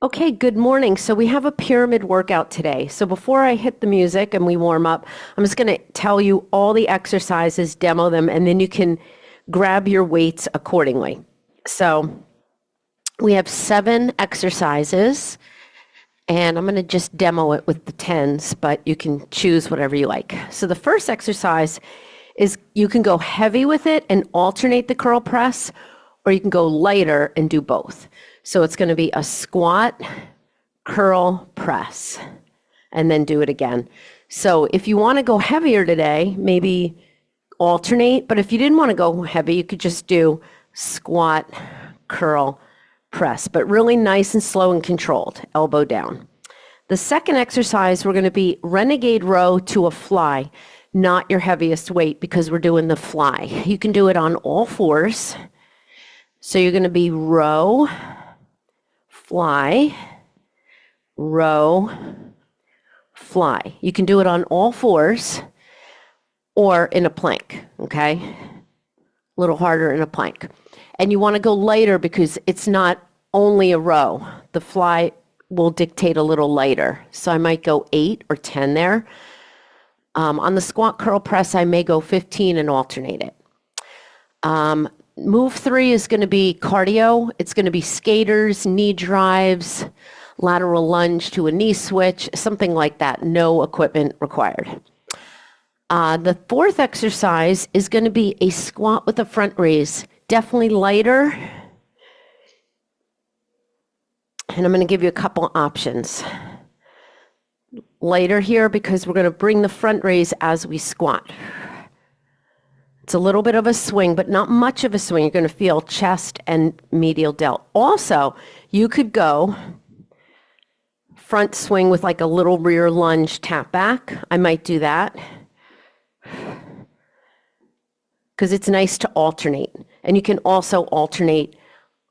Okay, good morning. So we have a pyramid workout today. So before I hit the music and we warm up, I'm just going to tell you all the exercises, demo them, and then you can grab your weights accordingly. So we have 7 exercises, and I'm going to just demo it with the 10s, but you can choose whatever you like. So the first exercise is you can go heavy with it and alternate the curl press, or you can go lighter and do both. So it's going to be a squat, curl, press, and then do it again. So if you want to go heavier today, maybe alternate. But if you didn't want to go heavy, you could just do squat, curl, press. But really nice and slow and controlled, elbow down. The second exercise, we're going to be renegade row to a fly, not your heaviest weight because we're doing the fly. You can do it on all fours. So you're going to be row, fly, row, fly. You can do it on all fours or in a plank, okay? A little harder in a plank. And you want to go lighter because it's not only a row. The fly will dictate a little lighter. So I might go 8 or 10 there. On the squat curl press, I may go 15 and alternate it. Move 3 is going to be cardio. It's going to be skaters, knee drives, lateral lunge to a knee switch, something like that. No equipment required. The fourth exercise is going to be a squat with a front raise. Definitely lighter. And I'm going to give you a couple options. Lighter here because we're going to bring the front raise as we squat. It's a little bit of a swing, but not much of a swing. You're going to feel chest and medial delt. Also, you could go front swing with like a little rear lunge tap back. I might do that because it's nice to alternate. And you can also alternate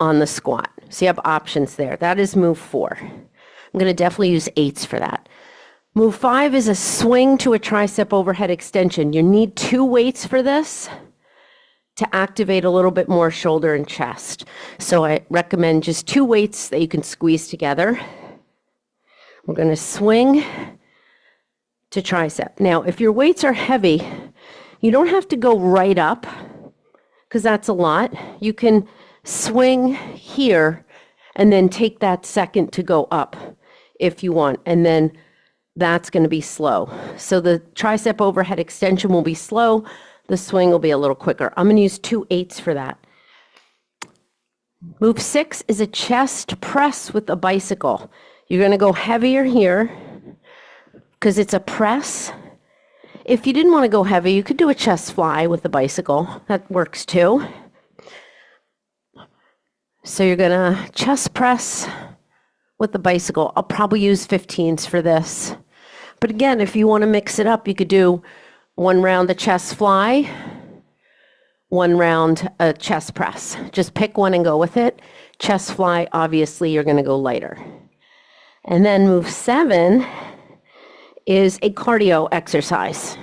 on the squat. So you have options there. That is move 4. I'm going to definitely use 8s for that. Move 5 is a swing to a tricep overhead extension. You need 2 weights for this to activate a little bit more shoulder and chest. So I recommend just 2 weights that you can squeeze together. We're going to swing to tricep. Now, if your weights are heavy, you don't have to go right up because that's a lot. You can swing here and then take that second to go up if you want. And then that's going to be slow. So the tricep overhead extension will be slow. The swing will be a little quicker. I'm going to use 2 8s for that. Move 6 is a chest press with a bicycle. You're going to go heavier here because it's a press. If you didn't want to go heavy, you could do a chest fly with the bicycle. That works too. So you're going to chest press with the bicycle. I'll probably use 15s for this. But again, if you want to mix it up, you could do 1 round a chest fly, 1 round a chest press. Just pick one and go with it. Chest fly, obviously, you're going to go lighter. And then move 7 is a cardio exercise.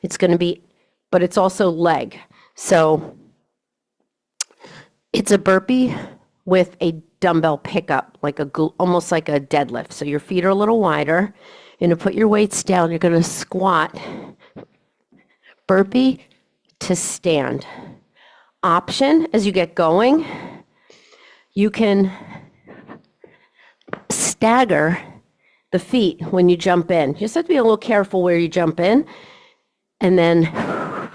It's going to be, but it's also leg. So it's a burpee with a dumbbell pickup, like almost like a deadlift. So your feet are a little wider. You're going to put your weights down. You're going to squat, burpee to stand. Option, as you get going, you can stagger the feet when you jump in. You just have to be a little careful where you jump in. And then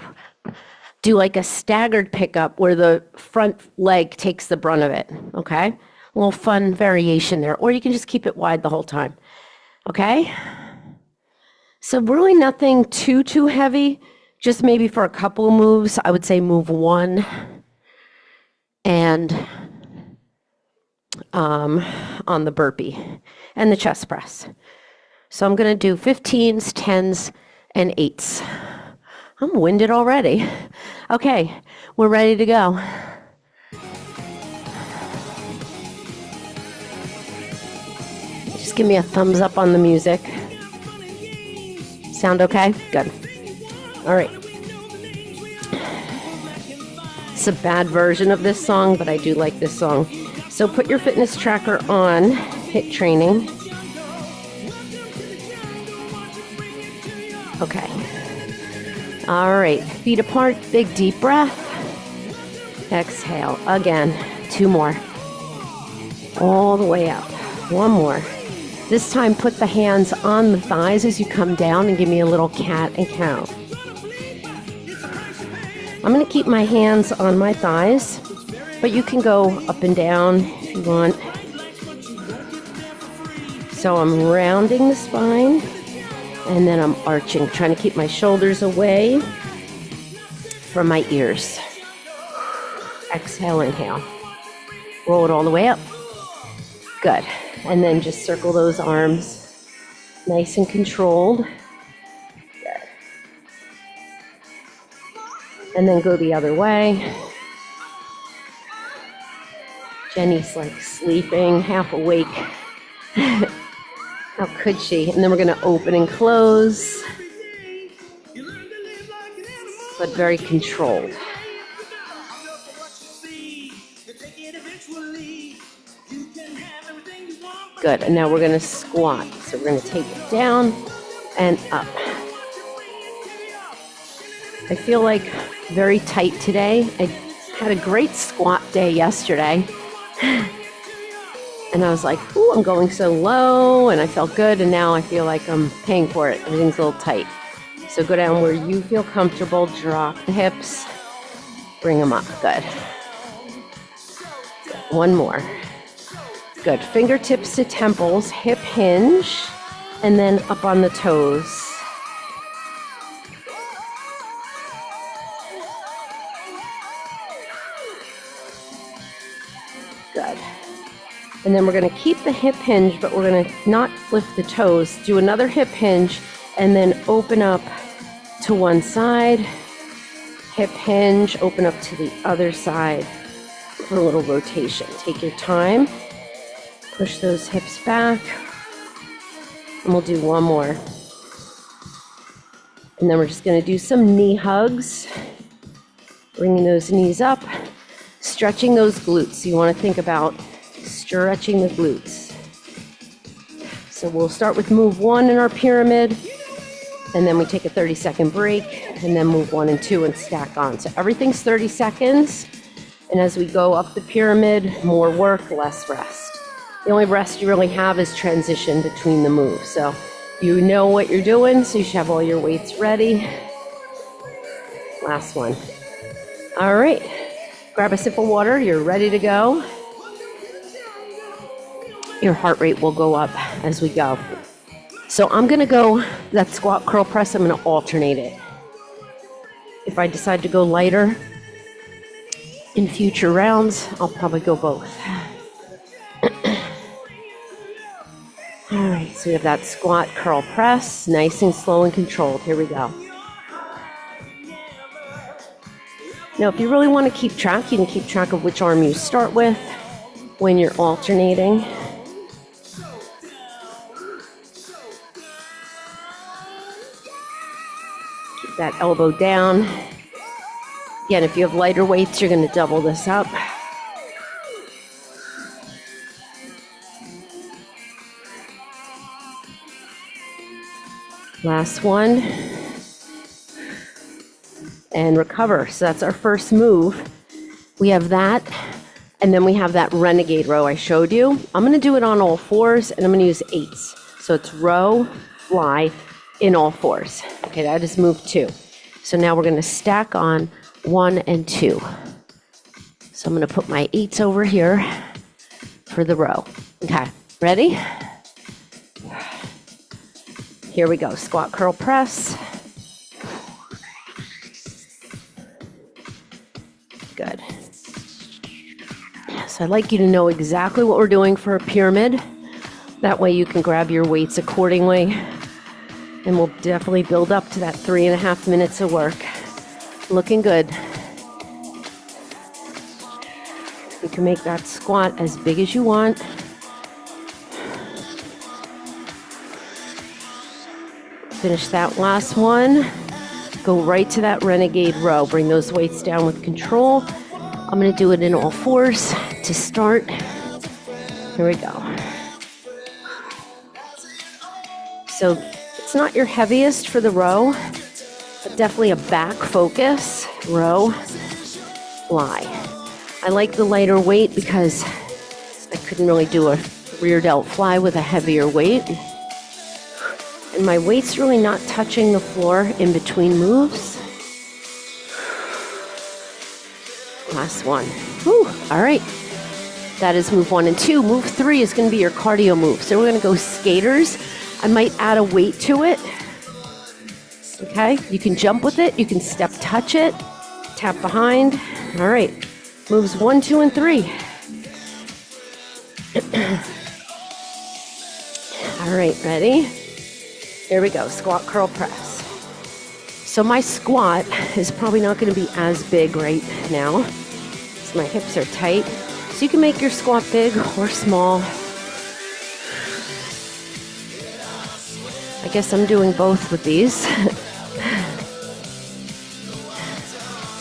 do like a staggered pickup where the front leg takes the brunt of it, okay? A little fun variation there. Or you can just keep it wide the whole time, okay? So really nothing too heavy, just maybe for a couple of moves. I would say move 1 and on the burpee and the chest press. So I'm going to do 15s, 10s, and 8s. I'm winded already. Okay, we're ready to go. Just give me a thumbs up on the music. Sound okay? Good. All right. It's a bad version of this song, but I do like this song. So put your fitness tracker on. HIIT training. Okay. All right, feet apart, big deep breath. Exhale, again, 2 more. All the way up, 1 more. This time put the hands on the thighs as you come down and give me a little cat and cow. I'm gonna keep my hands on my thighs, but you can go up and down if you want. So I'm rounding the spine, and then I'm arching, trying to keep my shoulders away from my ears. Exhale, inhale. Roll it all the way up. Good. And then just circle those arms nice and controlled. Good. And then go the other way. Jenny's like sleeping, half awake. How could she? And then we're going to open and close, but very controlled. Good, and now we're going to squat. So we're going to take it down and up. I feel like very tight today. I had a great squat day yesterday. And I was like, ooh, I'm going so low, and I felt good, and now I feel like I'm paying for it. Everything's a little tight. So go down where you feel comfortable, drop the hips, bring them up. Good. 1 more. Good. Fingertips to temples, hip hinge, and then up on the toes. Good. And then we're going to keep the hip hinge, but we're going to not lift the toes. Do another hip hinge, and then open up to one side. Hip hinge, open up to the other side for a little rotation. Take your time. Push those hips back. And we'll do 1 more. And then we're just going to do some knee hugs. Bringing those knees up. Stretching those glutes. You want to think about stretching the glutes. So we'll start with move 1 in our pyramid, and then we take a 30-second break, and then move 1 and 2 and stack on. So everything's 30 seconds, and as we go up the pyramid, more work, less rest. The only rest you really have is transition between the moves. So you know what you're doing, so you should have all your weights ready. Last one. All right, grab a sip of water, you're ready to go. Your heart rate will go up as we go. So I'm going to go that squat curl press, I'm going to alternate it. If I decide to go lighter in future rounds, I'll probably go both. All right, so we have that squat curl press, nice and slow and controlled. Here we go. Now, if you really want to keep track, you can keep track of which arm you start with when you're alternating. That elbow down. Again, if you have lighter weights, you're going to double this up. Last one. And recover. So that's our first move. We have that, and then we have that renegade row I showed you. I'm going to do it on all fours, and I'm going to use 8s. So it's row, fly, in all fours. Okay, that is move 2. So now we're going to stack on 1 and 2. So I'm going to put my 8s over here for the row. Okay, ready? Here we go. Squat, curl, press. Good. So I'd like you to know exactly what we're doing for a pyramid. That way you can grab your weights accordingly. And we'll definitely build up to that 3.5 minutes of work. Looking good. You can make that squat as big as you want. Finish that last one. Go right to that renegade row. Bring those weights down with control. I'm going to do it in all fours to start. Here we go. So it's not your heaviest for the row, but definitely a back focus row fly. I like the lighter weight because I couldn't really do a rear delt fly with a heavier weight. And my weight's really not touching the floor in between moves. Last one. Whew. All right. That is move 1 and 2. Move 3 is going to be your cardio move. So we're going to go skaters. I might add a weight to it. Okay. You can jump with it. You can step touch it. Tap behind. All right. Moves 1, 2, and 3. All right. Ready? Here we go. Squat, curl, press. So my squat is probably not going to be as big right now. So my hips are tight. So you can make your squat big or small. I guess I'm doing both with these.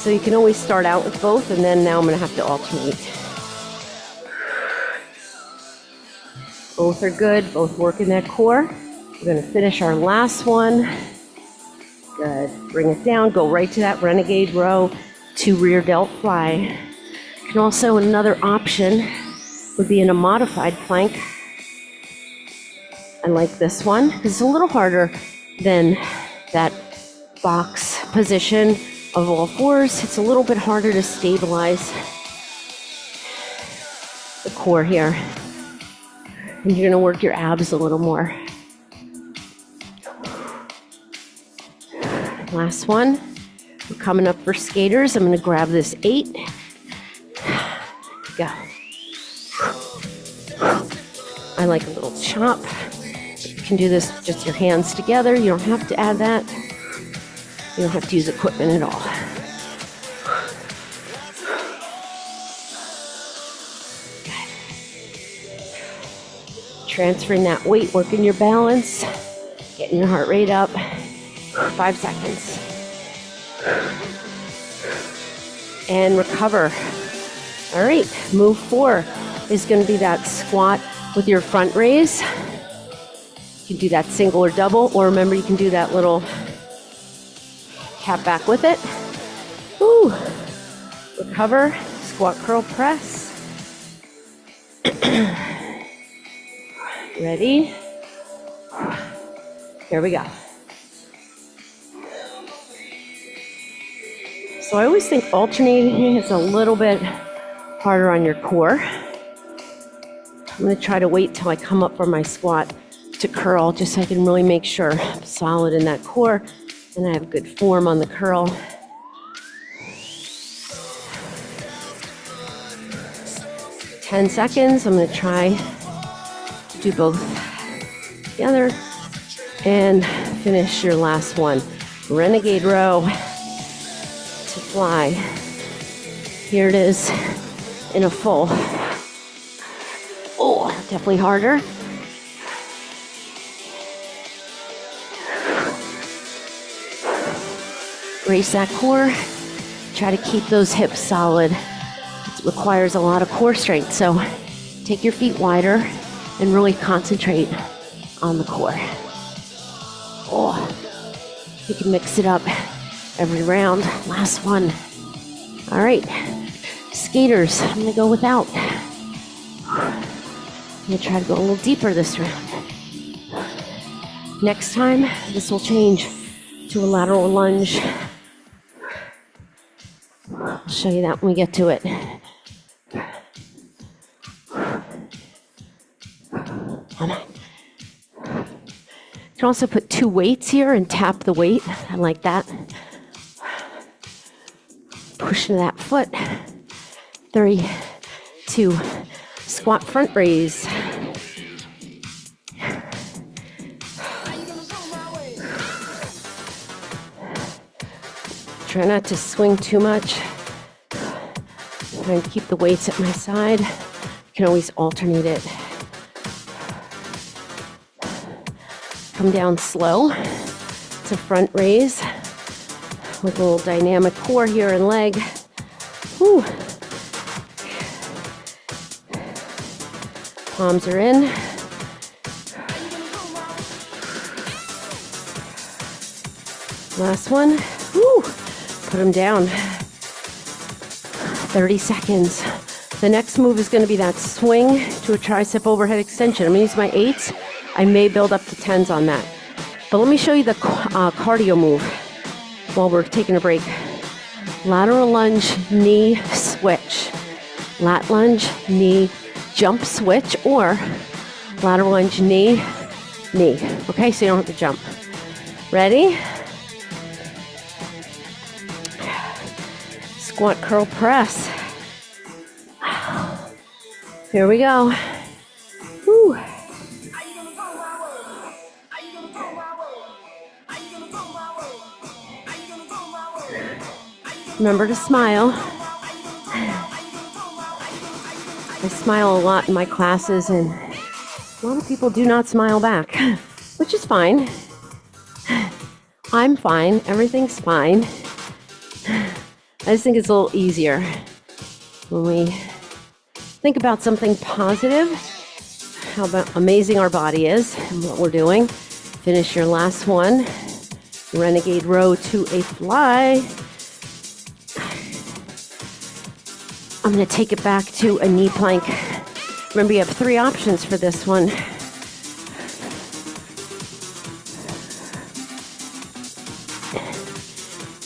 So you can always start out with both, and then now I'm going to have to alternate. Both are good. Both work in that core. We're going to finish our last one. Good. Bring it down. Go right to that renegade row to rear delt fly. And also another option would be in a modified plank. I like this one because it's a little harder than that box position of all fours. It's a little bit harder to stabilize the core here. And you're going to work your abs a little more. Last one. We're coming up for skaters. I'm going to grab this 8. Go. I like a little chop. You can do this just your hands together. You don't have to add that. You don't have to use equipment at all. Transferring that weight, working your balance, getting your heart rate up. 5 seconds. And recover. All right, move 4 is going to be that squat with your front raise. You can do that single or double, or remember you can do that little tap back with it. Woo. Recover, squat, curl, press. Ready? Here we go. So I always think alternating is a little bit harder on your core. I'm going to try to wait till I come up from my squat to curl, just so I can really make sure I'm solid in that core and I have good form on the curl. Ten seconds. I'm going to try to do both together and finish your last one. Renegade row to fly. Here it is in a full. Oh, definitely harder. Brace that core. Try to keep those hips solid. It requires a lot of core strength, so take your feet wider and really concentrate on the core. Oh, you can mix it up every round. Last one. All right, skaters, I'm gonna go without. I'm gonna try to go a little deeper this round. Next time, this will change to a lateral lunge. I'll show you that when we get to it. Come on. You can also put 2 weights here and tap the weight. I like that. Push into that foot. 3, 2, squat front raise. Try not to swing too much. Try and keep the weights at my side. You can always alternate it. Come down slow. It's a front raise with a little dynamic core here and leg. Whew. Palms are in. Last one. Woo. Put them down. 30 seconds. The next move is going to be that swing to a tricep overhead extension. I'm going to use my 8s. I may build up to 10s on that. But let me show you the cardio move while we're taking a break. Lateral lunge, knee, switch. Lat lunge, knee, jump, switch, or lateral lunge, knee, knee. Okay, so you don't have to jump. Ready? Squat, curl, press. Here we go. Woo. Remember to smile. I smile a lot in my classes, and a lot of people do not smile back, which is fine. I'm fine. Everything's fine. I just think it's a little easier when we think about something positive, how about amazing our body is and what we're doing. Finish your last one. Renegade row to a fly. I'm going to take it back to a knee plank. Remember, you have 3 options for this one.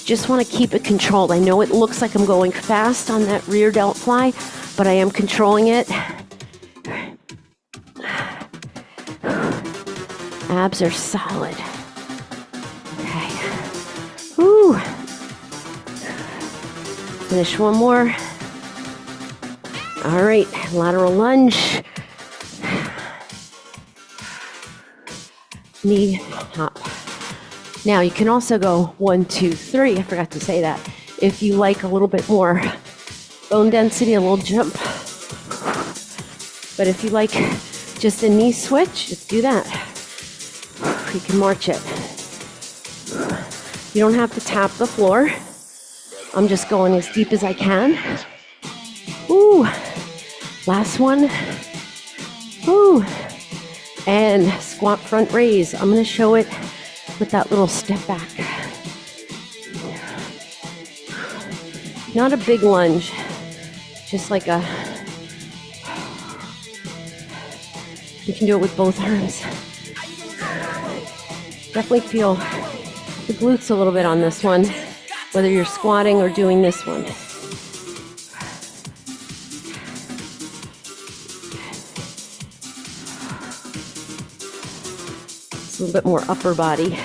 Just want to keep it controlled. I know it looks like I'm going fast on that rear delt fly, but I am controlling it. Abs are solid. Okay. Woo. Finish one more. All right, lateral lunge. Knee hop. Now you can also go 1, 2, 3. I forgot to say that. If you like a little bit more bone density, a little jump. But if you like just a knee switch, just do that. You can march it. You don't have to tap the floor. I'm just going as deep as I can. Ooh. Last one. Ooh. And squat front raise. I'm going to show it with that little step back. Not a big lunge, just like a, you can do it with both arms. Definitely feel the glutes a little bit on this one, whether you're squatting or doing this one. It's a little bit more upper body,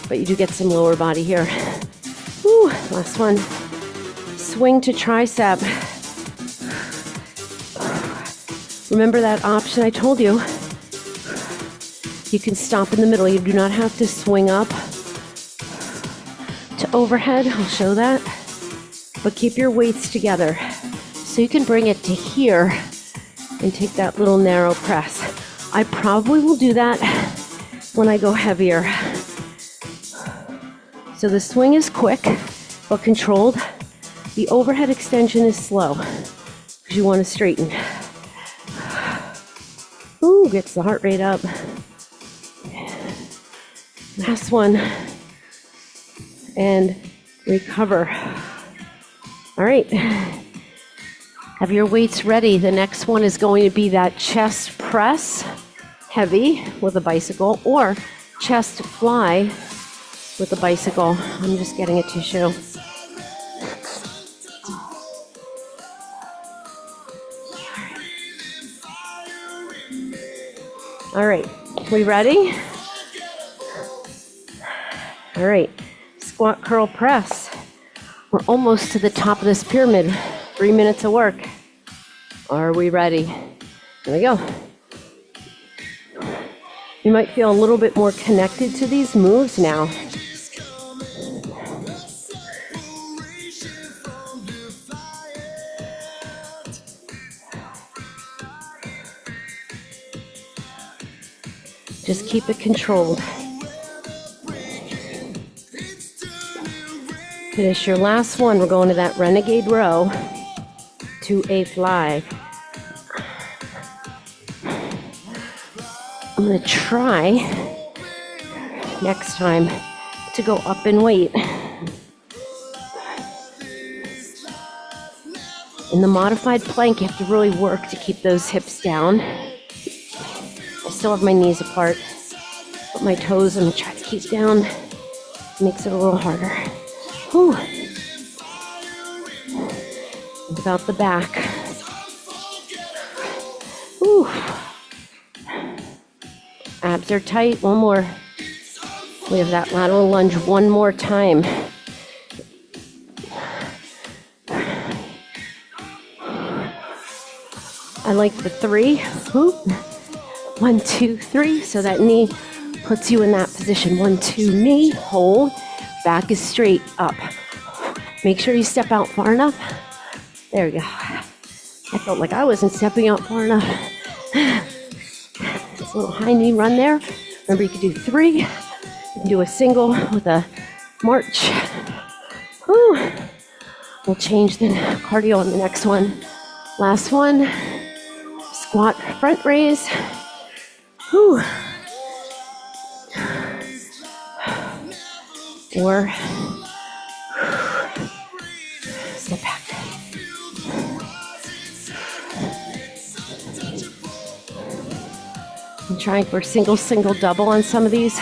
but you do get some lower body here. Woo, last one. Swing to tricep. Remember that option I told you? You can stop in the middle. You do not have to swing up to overhead. I'll show that. But keep your weights together. So you can bring it to here and take that little narrow press. I probably will do that when I go heavier. So the swing is quick, but controlled. The overhead extension is slow, because you want to straighten. Ooh, gets the heart rate up. Last one. And recover. All right. Have your weights ready. The next one is going to be that chest press, heavy with a bicycle, or chest fly with a bicycle. I'm just getting a tissue. All right, we ready? All right, squat, curl, press. We're almost to the top of this pyramid. 3 minutes of work. Are we ready? Here we go. You might feel a little bit more connected to these moves now. Just keep it controlled. Finish your last one. We're going to that renegade row to a fly. I'm going to try next time to go up in weight. In the modified plank, you have to really work to keep those hips down. I still have my knees apart, but my toes I'm gonna try to keep down. Makes it a little harder. Whew. Think about the back. Whew. Abs are tight. One more. We have that lateral lunge one more time. I like the 3. Whoop. 1, 2, 3. So that knee puts you in that position. 1, 2, knee, hold. Back is straight up. Make sure you step out far enough. There we go. I felt like I wasn't stepping out far enough. Just a little high knee run there. Remember, you can do 3. You can do a single with a march. Whew. We'll change the cardio on the next one. Last one. Squat, front raise. Whew. Or step back. I'm trying for single, single, double on some of these.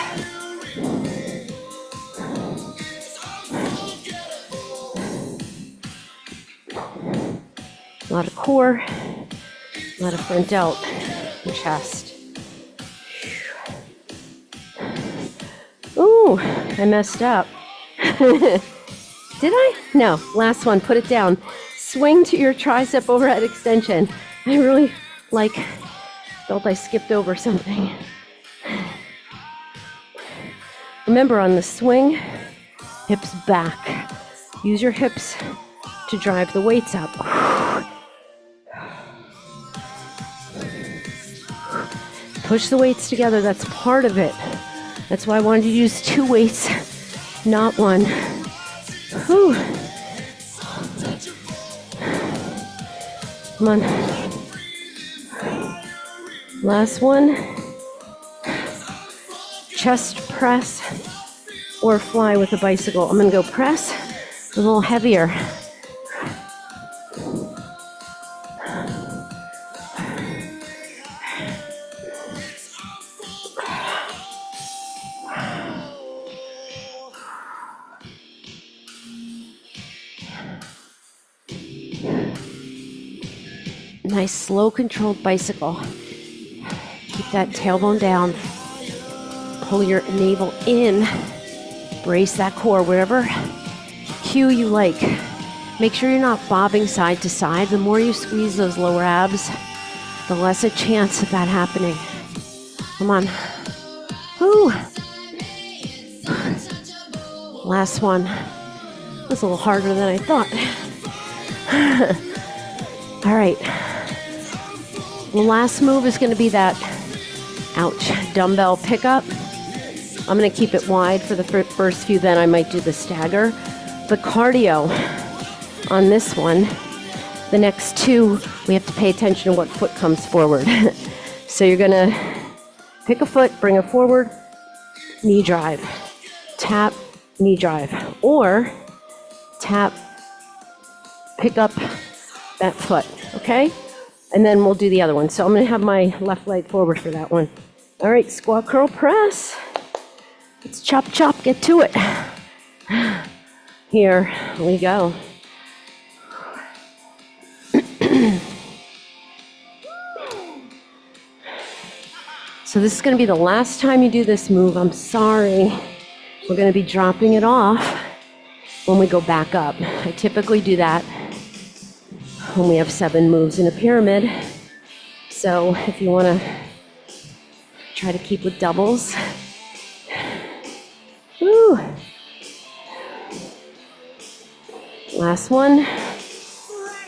A lot of core, a lot of front delt and chest. Ooh, I messed up. Did I? No, last one, put it down. Swing to your tricep overhead extension. I really felt I skipped over something. Remember, on the swing, hips back. Use your hips to drive the weights up. Push the weights together, that's part of it. That's why I wanted to use 2 weights, not 1. Whew. Come on. Last one. Chest press or fly with a bicycle. I'm gonna go press a little heavier. Nice, slow, controlled bicycle. Keep that tailbone down. Pull your navel in. Brace that core, wherever cue you like. Make sure you're not bobbing side to side. The more you squeeze those lower abs, the less a chance of that happening. Come on. Woo. Last one. That's a little harder than I thought. All right. The last move is going to be that, ouch, dumbbell pickup. I'm going to keep it wide for the first few, then I might do the stagger. The cardio on this one, the next 2, we have to pay attention to what foot comes forward. So you're going to pick a foot, bring it forward, knee drive, tap, knee drive, or tap, pick up that foot, okay? And then we'll do the other one. So I'm going to have my left leg forward for that one. All right, squat, curl, press. Let's chop, chop, get to it. Here we go. So this is going to be the last time you do this move. I'm sorry. We're going to be dropping it off when we go back up. I typically do that when we have 7 moves in a pyramid. So if you want to try to keep with doubles. Woo. Last one.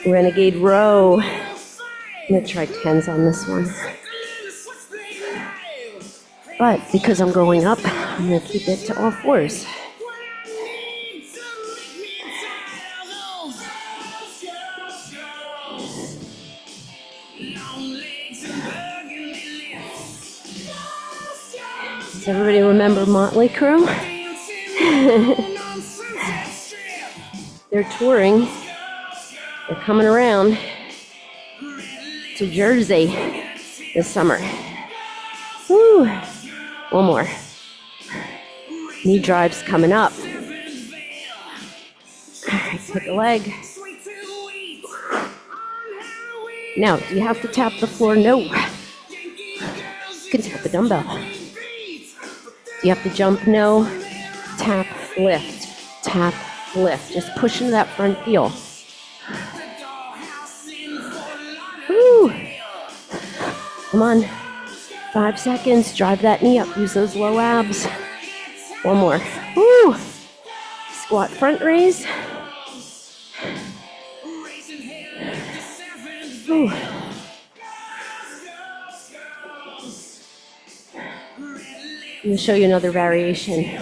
Renegade row. I'm going to try 10s on this one. But because I'm going up, I'm going to keep it to all 4s. Does everybody remember Motley Crue? They're touring. They're coming around to Jersey this summer. Woo. One more. Knee drive's coming up. All right, pick a leg. Now, do you have to tap the floor? No. You can tap the dumbbell. Do you have to jump? No. Tap, lift. Tap, lift. Just push into that front heel. Woo. Come on. 5 seconds. Drive that knee up. Use those low abs. One more. Woo. Squat front raise. Woo. I'm going to show you another variation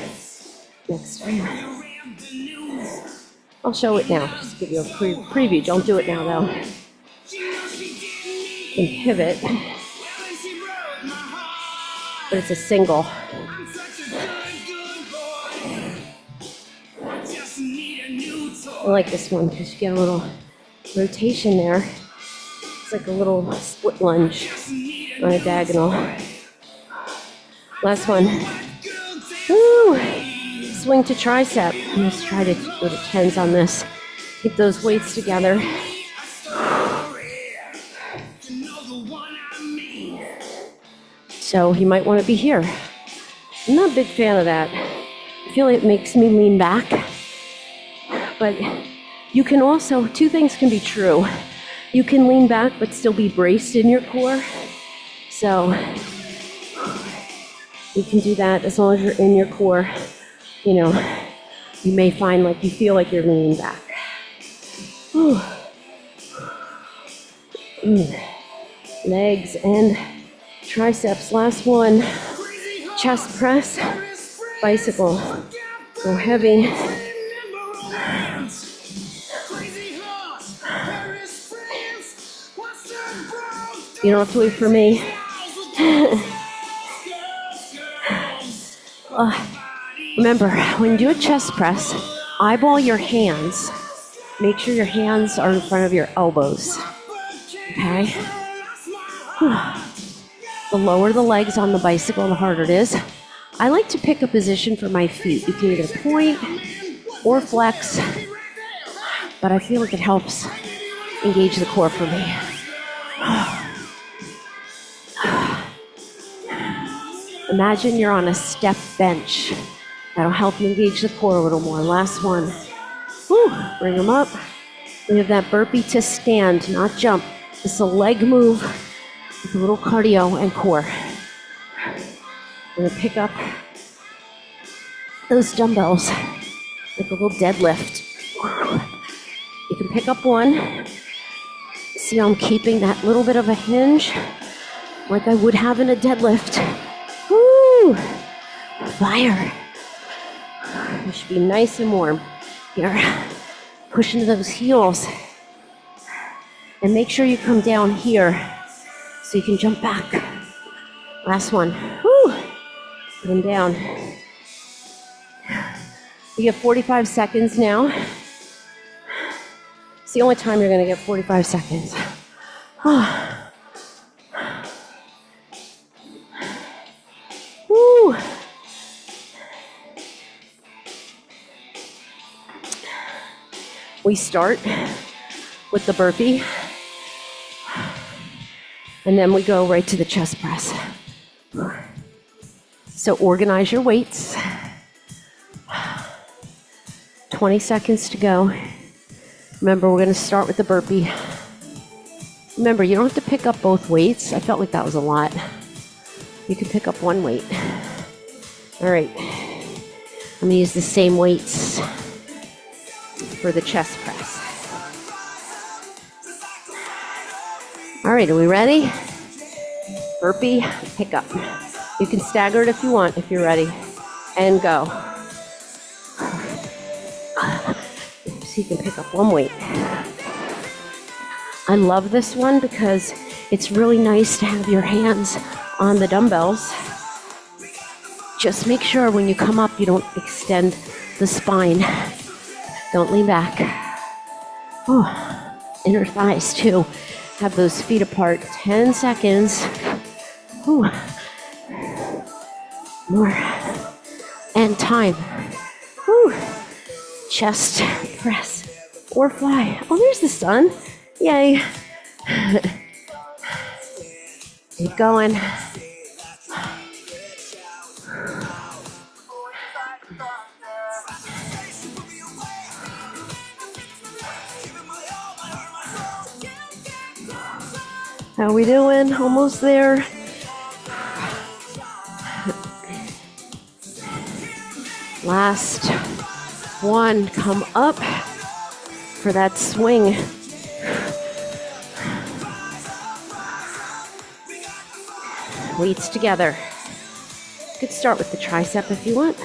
next time. I'll show it now, just give you a preview. Don't do it now, though. You can pivot, but it's a single. I like this one because you get a little rotation there. It's like a little split lunge on a diagonal. Last one. Woo! Swing to tricep. Let's try to go to 10s on this. Keep those weights together. So you might want to be here. I'm not a big fan of that. I feel it makes me lean back. But you can also, two things can be true. You can lean back but still be braced in your core. So you can do that as long as you're in your core. You know, you may find like you feel like you're leaning back. Legs and triceps. Last one. Chest press. Bicycle. Go heavy. You don't have to wait for me. Remember, when you do a chest press, eyeball your hands. Make sure your hands are in front of your elbows. Okay? The lower the legs on the bicycle, the harder it is. I like to pick a position for my feet. You can either point or flex, but I feel like it helps engage the core for me. Imagine you're on a step bench. That'll help you engage the core a little more. Last one. Woo. Bring them up. We have that burpee to stand, not jump. It's a leg move with a little cardio and core. We're going to pick up those dumbbells like a little deadlift. You can pick up one. See how I'm keeping that little bit of a hinge like I would have in a deadlift. Woo! Fire. You should be nice and warm. Here. Push into those heels. And make sure you come down here so you can jump back. Last one. Woo! Put them down. You get 45 seconds now. It's the only time you're going to get 45 seconds. Woo! We start with the burpee, and then we go right to the chest press. So organize your weights. 20 seconds to go. Remember, we're going to start with the burpee. Remember, you don't have to pick up both weights. I felt like that was a lot. You can pick up one weight. All right. I'm going to use the same weights for the chest press. All right, are we ready? Burpee, pick up. You can stagger it if you want, if you're ready. And go. So you can pick up one weight. I love this one because it's really nice to have your hands on the dumbbells. Just make sure when you come up, you don't extend the spine. Don't lean back. Oh, inner thighs too. Have those feet apart. 10 seconds. Ooh. More. And time. Ooh. Chest press or fly. Oh, there's the sun. Yay. Keep going. How we doing? Almost there. Last one. Come up for that swing. Weights together. You could start with the tricep if you want.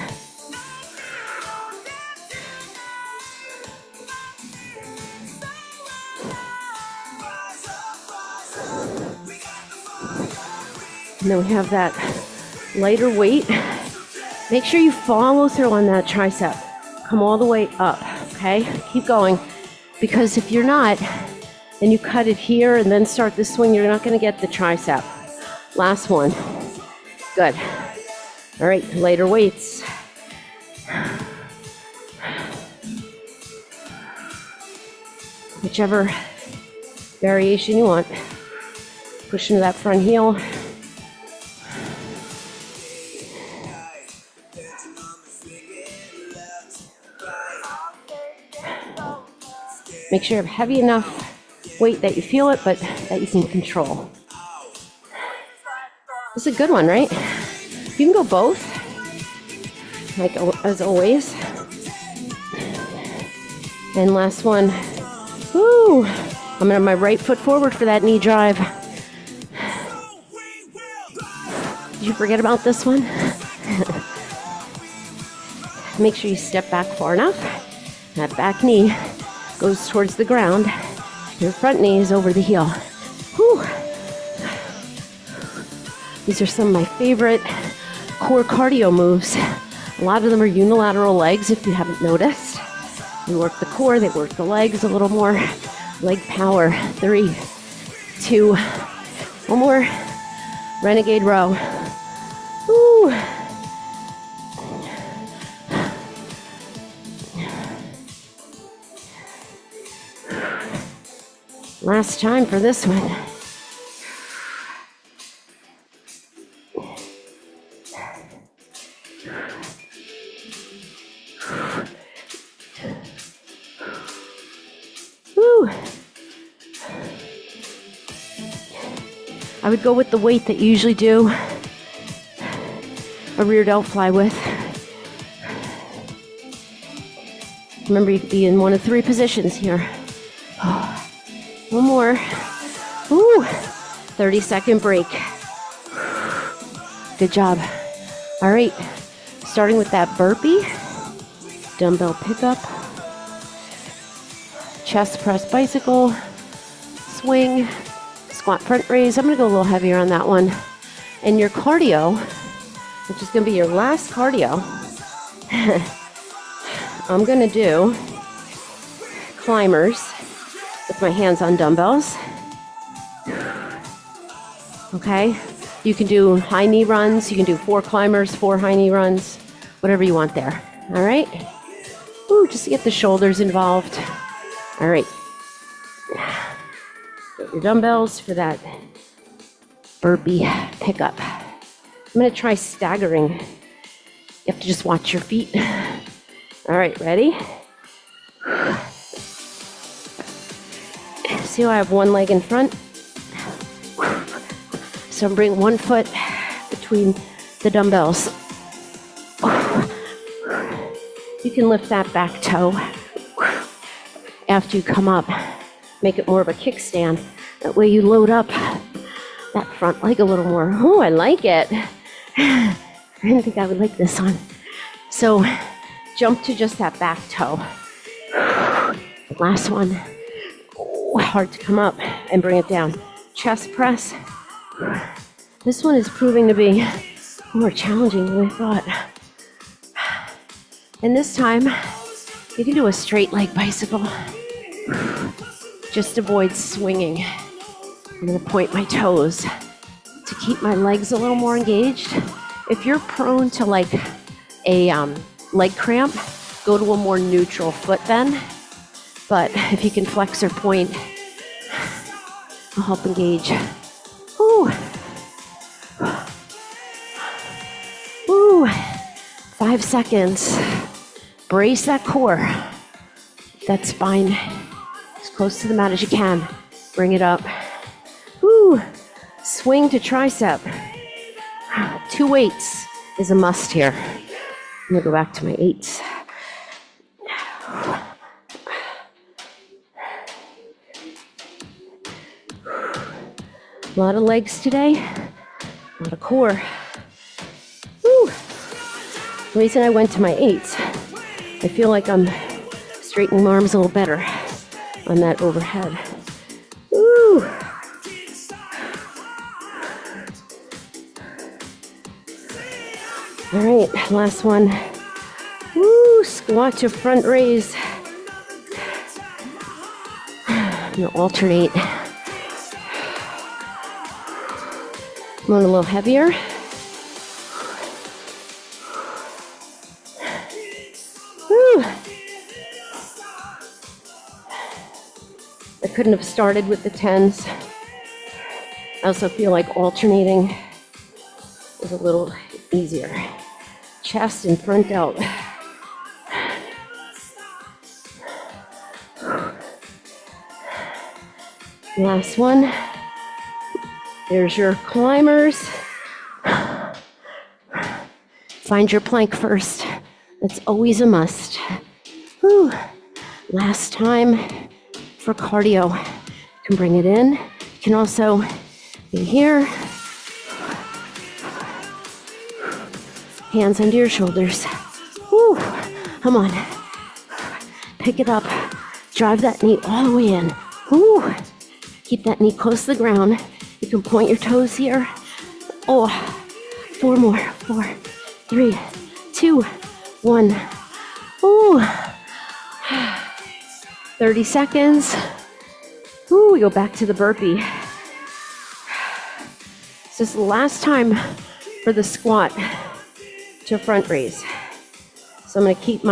And then we have that lighter weight. Make sure you follow through on that tricep. Come all the way up, okay? Keep going. Because if you're not, and you cut it here and then start the swing, you're not gonna get the tricep. Last one. Good. All right, lighter weights. Whichever variation you want. Push into that front heel. Make sure you have heavy enough weight that you feel it, but that you can control. This is a good one, right? You can go both, like as always. And last one. Woo! I'm gonna have my right foot forward for that knee drive. Did you forget about this one? Make sure you step back far enough. That back knee goes towards the ground. Your front knee is over the heel. Whew. These are some of my favorite core cardio moves. A lot of them are unilateral legs, if you haven't noticed. They work the core, they work the legs a little more. Leg power. 3, 2, one more. Renegade row. Woo. Last time for this one. Woo. I would go with the weight that you usually do a rear delt fly with. Remember, you could be in one of 3 positions here. One more. Ooh, 30-second break. Good job. All right, starting with that burpee, dumbbell pickup, chest press bicycle, swing, squat front raise. I'm gonna go a little heavier on that one. And your cardio, which is gonna be your last cardio, I'm gonna do climbers with my hands on dumbbells. Okay, you can do high knee runs, you can do 4 climbers, 4 high knee runs, whatever you want there. All right. Ooh, just to get the shoulders involved. All right. Get your dumbbells for that burpee pickup. I'm gonna try staggering. You have to just watch your feet. All right, ready? See how I have one leg in front? So I'm bringing one foot between the dumbbells. You can lift that back toe after you come up. Make it more of a kickstand. That way you load up that front leg a little more. Oh, I like it. I didn't think I would like this one. So jump to just that back toe. Last one. Hard to come up and bring it down. Chest press. This one is proving to be more challenging than I thought. And this time, you can do a straight leg bicycle. Just avoid swinging. I'm gonna point my toes to keep my legs a little more engaged. If you're prone to like a leg cramp, go to a more neutral foot bend. But if you can flex or point, I'll help engage. Ooh. Ooh. 5 seconds. Brace that core. That spine as close to the mat as you can. Bring it up. Ooh. Swing to tricep. 2 weights is a must here. I'm gonna go back to my 8s. A lot of legs today, a lot of core. Woo. The reason I went to my 8s, I feel like I'm straightening my arms a little better on that overhead. Woo. All right, last one. Woo, squat to front raise. I'm gonna alternate. Going a little heavier. Woo. I couldn't have started with the 10s. I also feel like alternating is a little easier. Chest and front out. Last one. There's your climbers. Find your plank first. That's always a must. Whew. Last time for cardio. You can bring it in. You can also be here. Hands under your shoulders. Whew. Come on. Pick it up. Drive that knee all the way in. Whew. Keep that knee close to the ground. You can point your toes here. Oh, 4 more. 4, 3, 2, 1. Oh, 30 seconds. Ooh, we go back to the burpee. This is the last time for the squat to front raise. So I'm gonna keep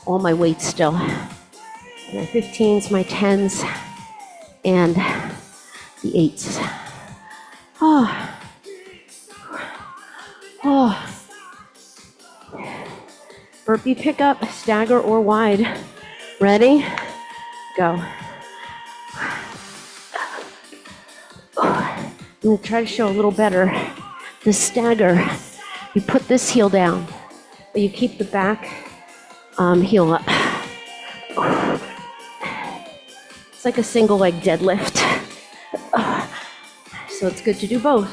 all my weight still. My 15s, my 10s, and the 8s. Oh. Oh. Burpee pickup, stagger or wide. Ready? Go. I'm gonna try to show a little better. The stagger, you put this heel down, but you keep the back heel up. It's like a single leg deadlift. So it's good to do both.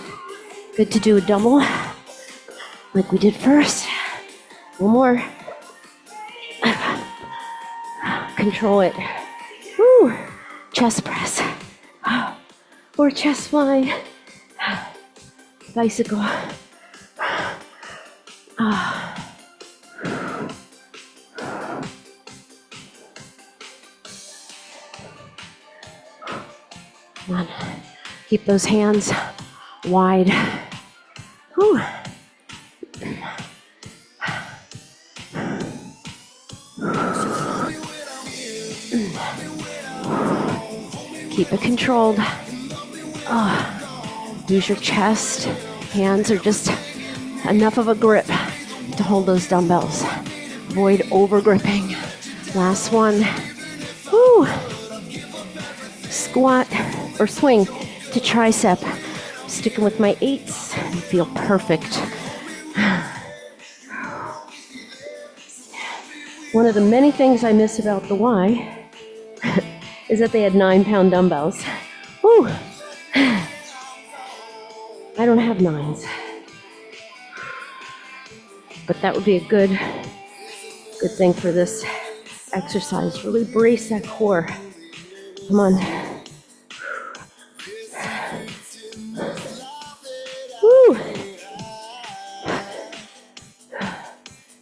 Good to do a double, like we did first. One more. Control it. Woo. Chest press. Or chest fly. Bicycle. Come on. Keep those hands wide. Whew. Keep it controlled. Use your chest. Hands are just enough of a grip to hold those dumbbells. Avoid over gripping. Last one. Woo. Squat or swing to tricep. Sticking with my 8s and feel perfect. One of the many things I miss about the Y is that they had 9-pound dumbbells. Woo. I don't have 9s. But that would be a good thing for this exercise. Really brace that core. Come on. Woo.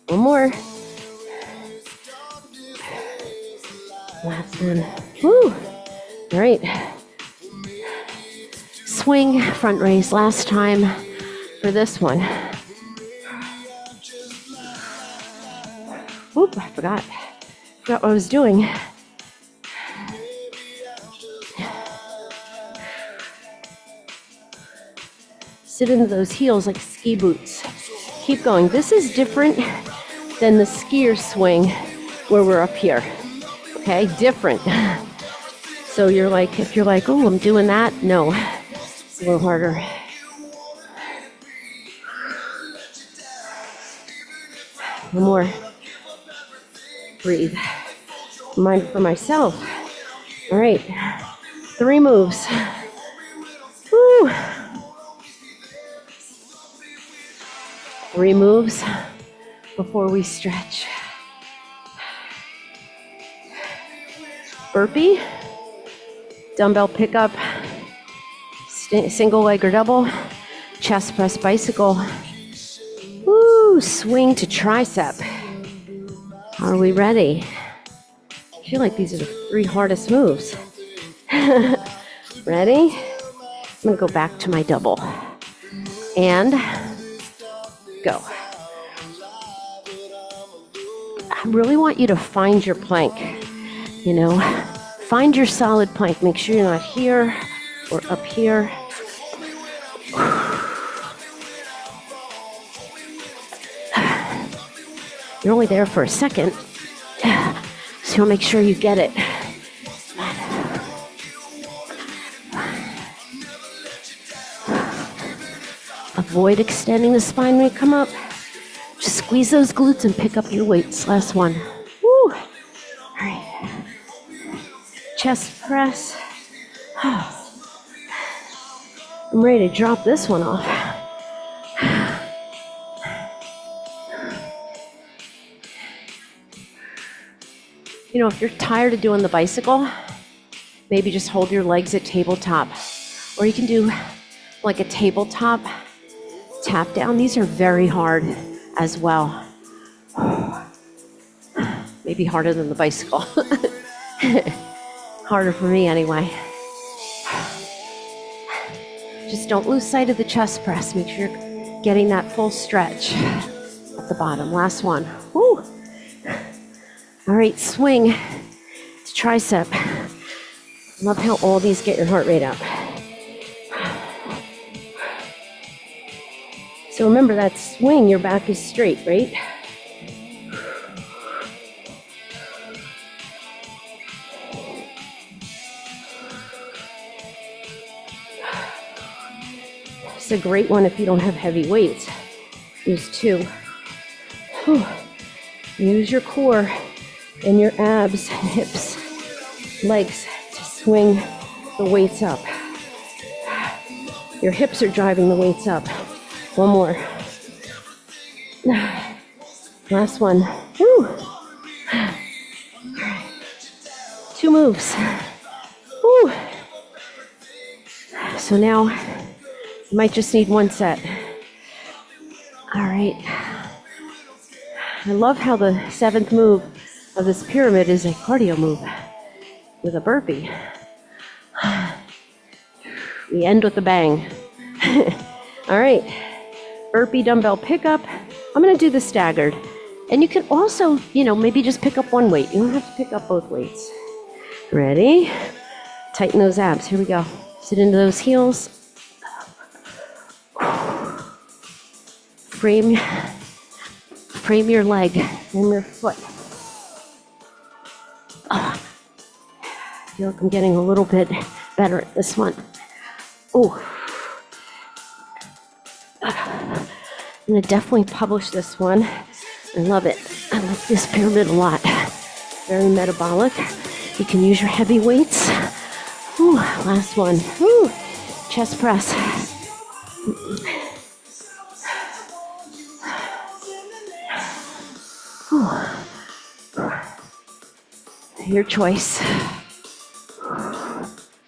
One more. Last one. Woo! All right. Swing, front raise. Last time for this one. Oop, I forgot what I was doing. Sit into those heels like ski boots. Keep going. This is different than the skier swing where we're up here. Okay, different. So you're like, if you're like, oh, I'm doing that, no, it's a little harder. One more. Breathe. Mind for myself. All right, 3 moves. Woo. 3 moves before we stretch. Burpee, dumbbell pickup, single leg or double, chest press bicycle. Woo, swing to tricep. Are we ready? I feel like these are the 3 hardest moves. Ready? I'm gonna go back to my double. And go. I really want you to find your plank. You know, find your solid plank. Make sure you're not here or up here. You're only there for a second, so you'll make sure you get it. Avoid extending the spine when you come up. Just squeeze those glutes and pick up your weights. Last one. Woo. All right. Chest press. I'm ready to drop this one off. You know, if you're tired of doing the bicycle, maybe just hold your legs at tabletop. Or you can do like a tabletop tap down. These are very hard as well. Maybe harder than the bicycle. Harder for me anyway. Just don't lose sight of the chest press. Make sure you're getting that full stretch at the bottom. Last one. Woo. All right, swing to tricep. Love how all these get your heart rate up. So remember that swing, your back is straight, right? It's a great one if you don't have heavy weights. Use 2. Whew. Use your core and your abs, hips, legs to swing the weights up. Your hips are driving the weights up. One more. Last one. Woo. 2 moves. Woo. So now you might just need 1 set. All right. I love how the 7th move of this pyramid is a cardio move with a burpee. We end with a bang. All right. Burpee dumbbell pickup. I'm going to do the staggered. And you can also, maybe just pick up 1 weight. You don't have to pick up both weights. Ready? Tighten those abs. Here we go. Sit into those heels. Frame your leg and your foot. I feel like I'm getting a little bit better at this one. Oh. I'm going to definitely publish this one. I love it. I like this pyramid a lot. Very metabolic. You can use your heavy weights. Ooh, last one. Ooh, chest press. Ooh. Your choice.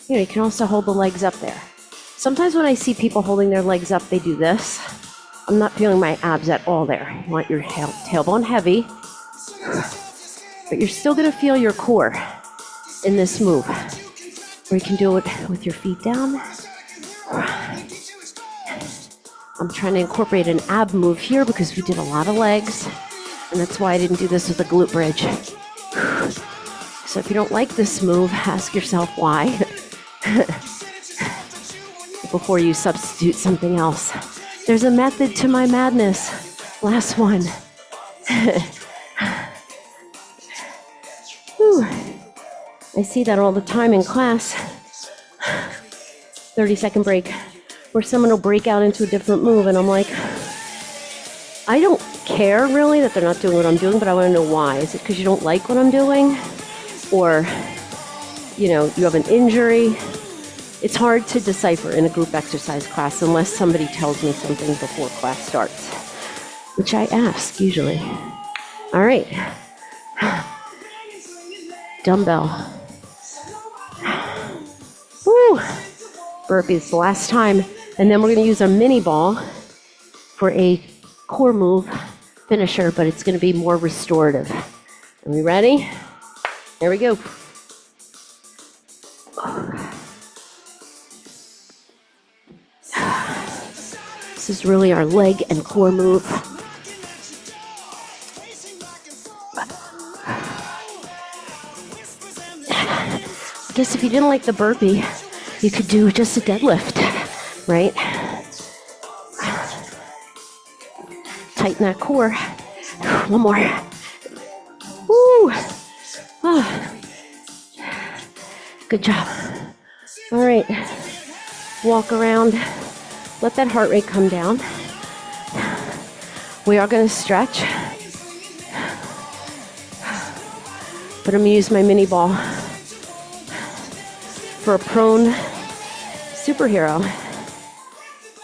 You can also hold the legs up there. Sometimes when I see people holding their legs up, they do this. I'm not feeling my abs at all there. You want your tailbone heavy, but you're still going to feel your core. in this move. Or you can do it with your feet down. I'm trying to incorporate an ab move here because we did a lot of legs. And that's why I didn't do this with a glute bridge. So if you don't like this move, ask yourself why before you substitute something else. There's a method to my madness. Last one. Whew. I see that all the time in class. 30-second break, where someone will break out into a different move, and I'm like, I don't care really that they're not doing what I'm doing, but I want to know why. Is it because you don't like what I'm doing? Or, you have an injury? It's hard to decipher in a group exercise class unless somebody tells me something before class starts, which I ask usually. All right. Dumbbell. Woo! Burpees the last time. And then we're going to use our mini ball for a core move finisher, but it's going to be more restorative. Are we ready? Here we go. This is really our leg and core move. I guess if you didn't like the burpee, you could do just a deadlift, right? Tighten that core. One more. Woo! Oh. Good job. All right. Walk around. Let that heart rate come down. We are going to stretch. But I'm going to use my mini ball for a prone superhero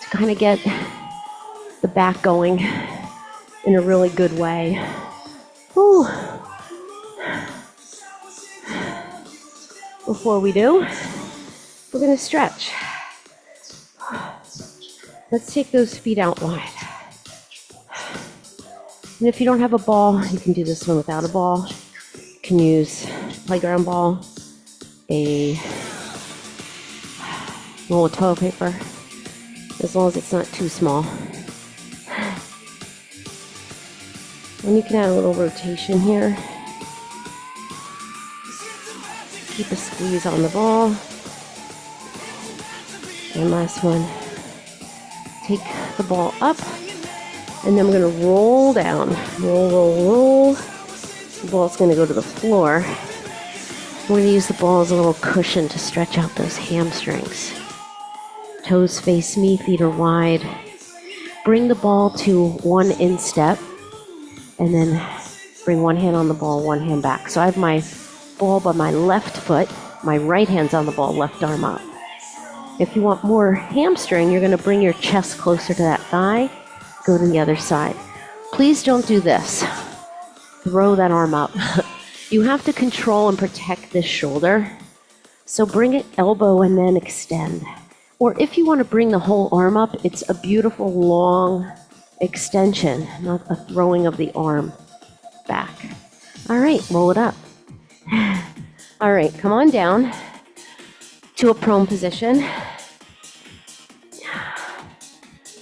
to kind of get the back going in a really good way. Whew. Before we do, we're going to stretch. Let's take those feet out wide. And if you don't have a ball, you can do this one without a ball. You can use playground ball, a roll of toilet paper, as long as it's not too small. And you can add a little rotation here. Keep a squeeze on the ball. And last one. Take the ball up, and then we're going to roll down. Roll, roll, roll. The ball's going to go to the floor. We're going to use the ball as a little cushion to stretch out those hamstrings. Toes face me, feet are wide. Bring the ball to one instep, and then bring one hand on the ball, one hand back. So I have my ball by my left foot, my right hand's on the ball, left arm up. If you want more hamstring, you're going to bring your chest closer to that thigh, go to the other side. Please don't do this. Throw that arm up. You have to control and protect this shoulder. So bring it elbow and then extend. Or if you want to bring the whole arm up, it's a beautiful long extension, not a throwing of the arm back. All right, roll it up. All right, come on down to a prone position.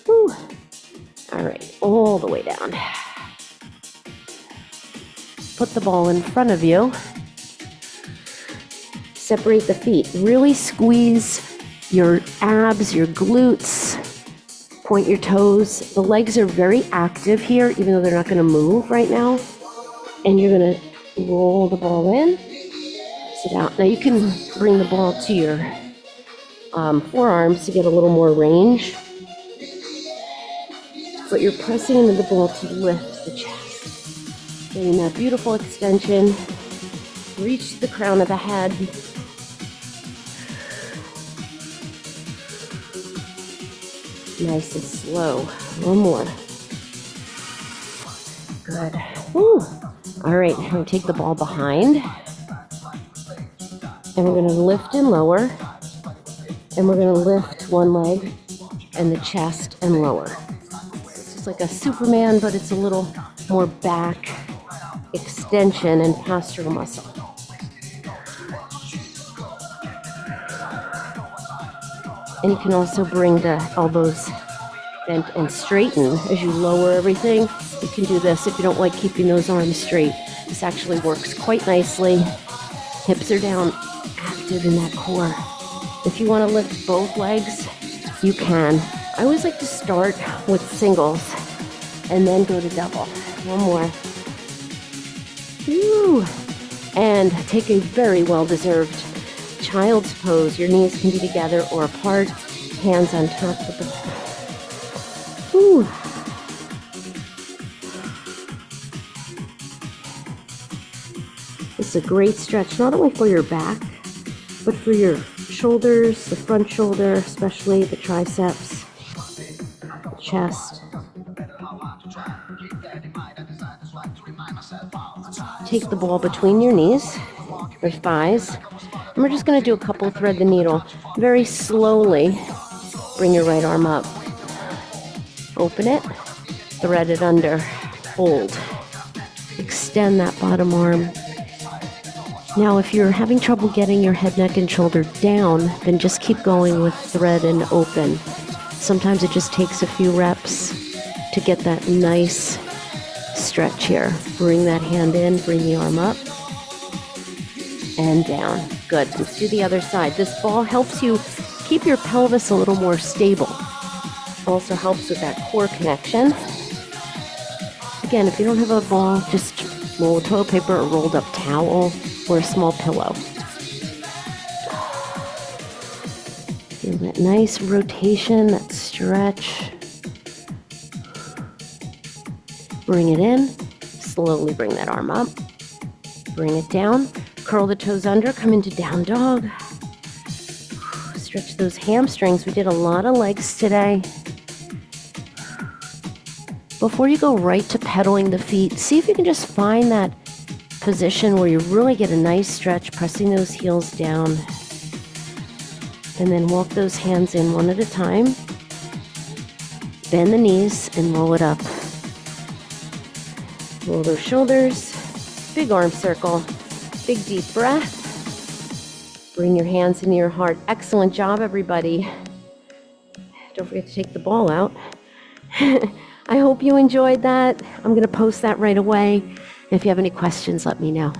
Whew. All right, all the way down. Put the ball in front of you. Separate the feet. Really squeeze your abs, your glutes. Point your toes. The legs are very active here, even though they're not going to move right now. And you're going to roll the ball in. Sit out. Now you can bring the ball to your forearms to get a little more range. But you're pressing into the ball to lift the chest. Getting that beautiful extension. Reach the crown of the head. Nice and slow. One more. Good. Woo. All right, I'm going to take the ball behind. And we're going to lift and lower. And we're going to lift one leg and the chest and lower. It's just like a Superman, but it's a little more back extension and postural muscle. And you can also bring the elbows bent and straighten as you lower everything. You can do this if you don't like keeping those arms straight. This actually works quite nicely. Hips are down, active in that core. If you want to lift both legs, you can. I always like to start with singles and then go to double. One more. Woo. And take a very well-deserved child's pose. Your knees can be together or apart, hands on top of the... Woo. This is a great stretch, not only for your back, but for your shoulders, the front shoulder, especially the triceps, chest. Take the ball between your knees, or thighs, and we're just going to do a couple thread the needle. Very slowly, bring your right arm up. Open it, thread it under, hold. Extend that bottom arm. Now, if you're having trouble getting your head, neck, and shoulder down, then just keep going with thread and open. Sometimes it just takes a few reps to get that nice stretch here. Bring that hand in, bring the arm up, and down. Good. Let's do the other side. This ball helps you keep your pelvis a little more stable. Also helps with that core connection. Again, if you don't have a ball, just roll toilet paper or rolled up towel or a small pillow. Feel that nice rotation, that stretch. Bring it in, slowly bring that arm up, bring it down, curl the toes under, come into down dog. Stretch those hamstrings. We did a lot of legs today. Before you go right to pedaling the feet, see if you can just find that position where you really get a nice stretch, pressing those heels down. And then walk those hands in one at a time. Bend the knees and roll it up. Roll those shoulders, big arm circle, big deep breath. Bring your hands into your heart. Excellent job, everybody. Don't forget to take the ball out. I hope you enjoyed that. I'm going to post that right away. If you have any questions, let me know.